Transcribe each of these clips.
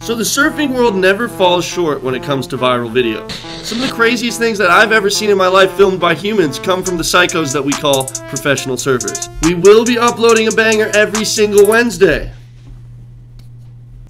So the surfing world never falls short when it comes to viral videos. Some of the craziest things that I've ever seen in my life filmed by humans come from the psychos that we call professional surfers. We will be uploading a banger every single Wednesday.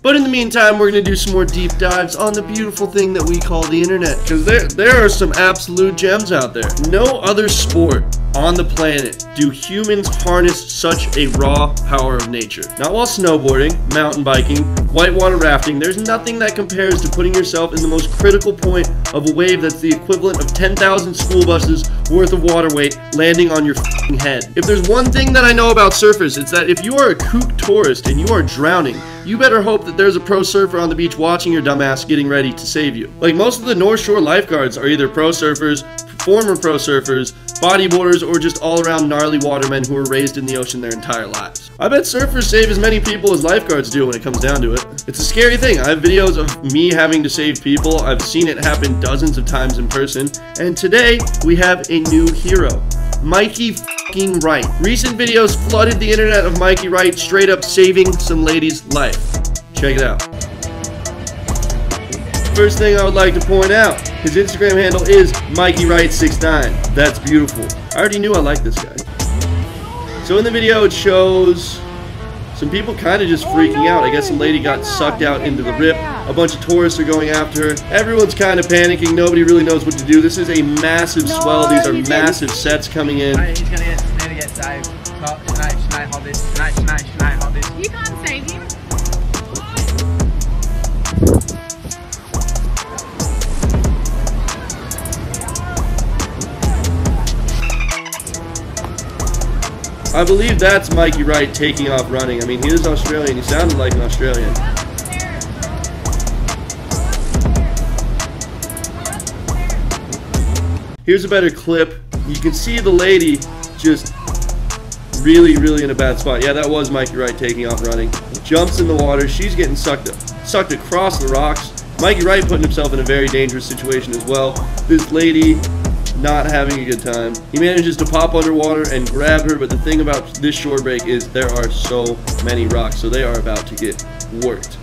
But in the meantime, we're going to do some more deep dives on the beautiful thing that we call the internet. Because there are some absolute gems out there. No other sport on the planet do humans harness such a raw power of nature. Not while snowboarding, mountain biking, whitewater rafting. There's nothing that compares to putting yourself in the most critical point of a wave that's the equivalent of 10,000 school buses worth of water weight landing on your f***ing head. If there's one thing that I know about surfers, it's that if you are a kook tourist and you are drowning, you better hope that there's a pro surfer on the beach watching your dumbass getting ready to save you. Like, most of the North Shore lifeguards are either pro surfers, former pro surfers, bodyboarders, or just all-around gnarly watermen who were raised in the ocean their entire lives. I bet surfers save as many people as lifeguards do when it comes down to it. It's a scary thing. I have videos of me having to save people. I've seen it happen dozens of times in person. And today, we have a new hero. Mikey f***ing Wright. Recent videos flooded the internet of Mikey Wright straight up saving some lady's life. Check it out. First thing I would like to point out, his Instagram handle is MikeyWright69. That's beautiful. I already knew I liked this guy. So in the video it shows some people kind of just freaking out. I guess a lady got sucked out into the rip. A bunch of tourists are going after her. Everyone's kind of panicking. Nobody really knows what to do. This is a massive swell. These are massive sets coming in. He's going to get saved. Should I hold this? Should I hold this? You can't save him. I believe that's Mikey Wright taking off running. I mean, he is Australian. He sounded like an Australian. Here's a better clip. You can see the lady just really in a bad spot. Yeah, that was Mikey Wright taking off running. Jumps in the water. She's getting sucked across the rocks. Mikey Wright putting himself in a very dangerous situation as well. This lady not having a good time. He manages to pop underwater and grab her, but the thing about this shore break is there are so many rocks, so they are about to get worked.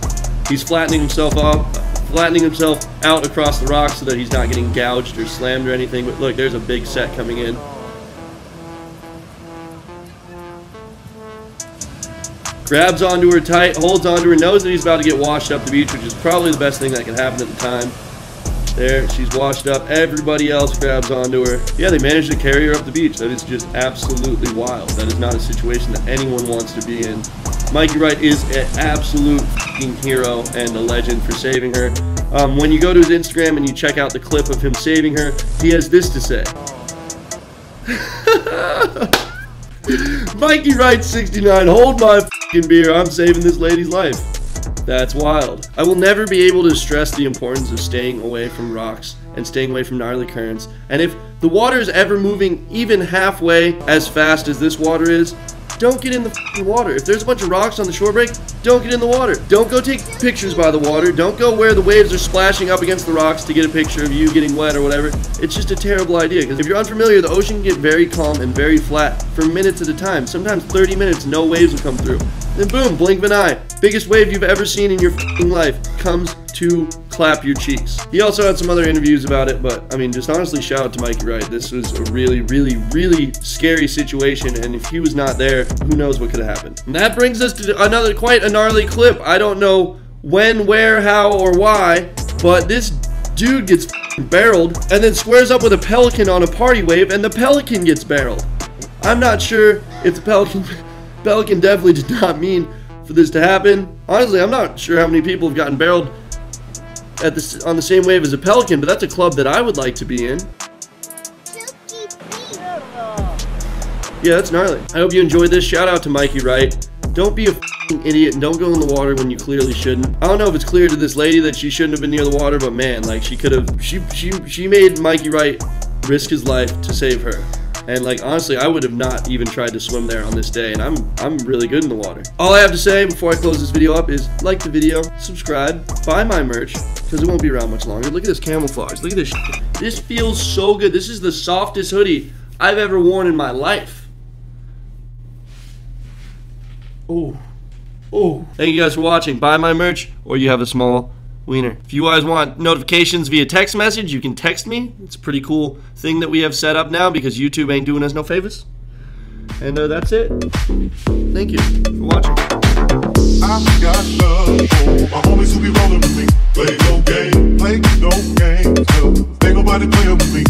He's flattening himself out across the rocks so that he's not getting gouged or slammed or anything. But look, there's a big set coming in. Grabs onto her tight, holds onto her, knows that he's about to get washed up the beach, which is probably the best thing that can happen at the time. There, she's washed up. Everybody else grabs onto her. Yeah, they managed to carry her up the beach. That is just absolutely wild. That is not a situation that anyone wants to be in. Mikey Wright is an absolute f***ing hero and a legend for saving her. When you go to his Instagram and you check out the clip of him saving her, he has this to say. Mikey Wright 69, hold my f***ing beer. I'm saving this lady's life. That's wild. I will never be able to stress the importance of staying away from rocks and staying away from gnarly currents. And if the water is ever moving even halfway as fast as this water is, don't get in the f***ing water. If there's a bunch of rocks on the shore break, don't get in the water. Don't go take pictures by the water. Don't go where the waves are splashing up against the rocks to get a picture of you getting wet or whatever. It's just a terrible idea, because if you're unfamiliar, the ocean can get very calm and very flat for minutes at a time. Sometimes 30 minutes, no waves will come through. Then boom, blink of an eye. Biggest wave you've ever seen in your f***ing life comes to clap your cheeks. He also had some other interviews about it, but I mean, just honestly, shout out to Mikey Wright. This was a really scary situation, and if he was not there, who knows what could have happened. And that brings us to another quite a gnarly clip. I don't know when, where, how, or why, but this dude gets f***ing barreled and then squares up with a pelican on a party wave, and the pelican gets barreled. I'm not sure if the pelican definitely did not mean for this to happen. Honestly, I'm not sure how many people have gotten barreled on the same wave as a pelican, but that's a club that I would like to be in. Yeah, that's gnarly. I hope you enjoyed this. Shout out to Mikey Wright. Don't be a f***ing idiot and don't go in the water when you clearly shouldn't. I don't know if it's clear to this lady that she shouldn't have been near the water, but man, like, she could have, she made Mikey Wright risk his life to save her. And like, honestly, I would have not even tried to swim there on this day, and I'm really good in the water. All I have to say before I close this video up is like the video, subscribe, buy my merch, because it won't be around much longer. Look at this camouflage. Look at this shit. This feels so good. This is the softest hoodie I've ever worn in my life. Oh, Oh, thank you guys for watching. Buy my merch, or you have a small wiener. If you guys want notifications via text message, you can text me. It's a pretty cool thing that we have set up now because YouTube ain't doing us no favors. And that's it. Thank you for watching. I got love for my homies who be rolling with me. Play no game, play no games. Ain't nobody playing with me.